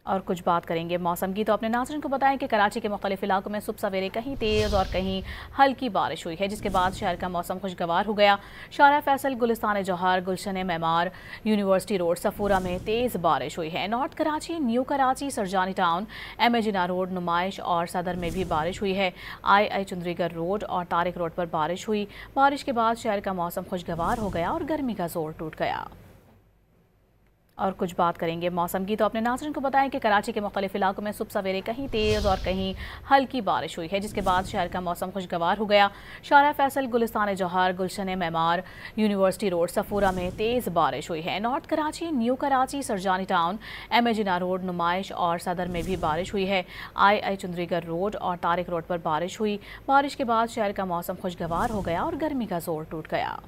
और कुछ बात करेंगे मौसम की, तो अपने नाज़रीन को बताएं कि कराची के मुख्तलिफ इलाकों में सुबह सवेरे कहीं तेज़ और कहीं हल्की बारिश हुई है, जिसके बाद शहर का मौसम खुशगवार हो गया। शारा फैसल, गुलिस्तान जौहर, गुलशन मेमार, यूनिवर्सिटी रोड, सफूरा में तेज़ बारिश हुई है। North Karachi, new Karachi, Sarjani town, MA जिन्ना रोड, नुमाइश और सदर में भी बारिश हुई है। II चुंदरीगर रोड और तारिक रोड पर बारिश हुई। बारिश के बाद शहर का मौसम खुशगवार हो गया और गर्मी का जोर टूट गया। और कुछ बात करेंगे मौसम की, तो अपने नाज़रीन को बताएं कि कराची के मुख्तलिफ इलाकों में सुबह सवेरे कहीं तेज़ और कहीं हल्की बारिश हुई है, जिसके बाद शहर का मौसम खुशगवार हो गया। शारा फैसल, गुलिस्तान जौहर, गुलशन मेमार, यूनिवर्सिटी रोड, सफूरा में तेज़ बारिश हुई है। North Karachi, new Karachi, Sarjani town, MA जिन्ना रोड, नुमाइश और सदर में भी बारिश हुई है। II चुंदरीगर रोड और तारिक रोड पर बारिश हुई। बारिश के बाद शहर का मौसम खुशगवार हो गया और गर्मी का जोर टूट गया।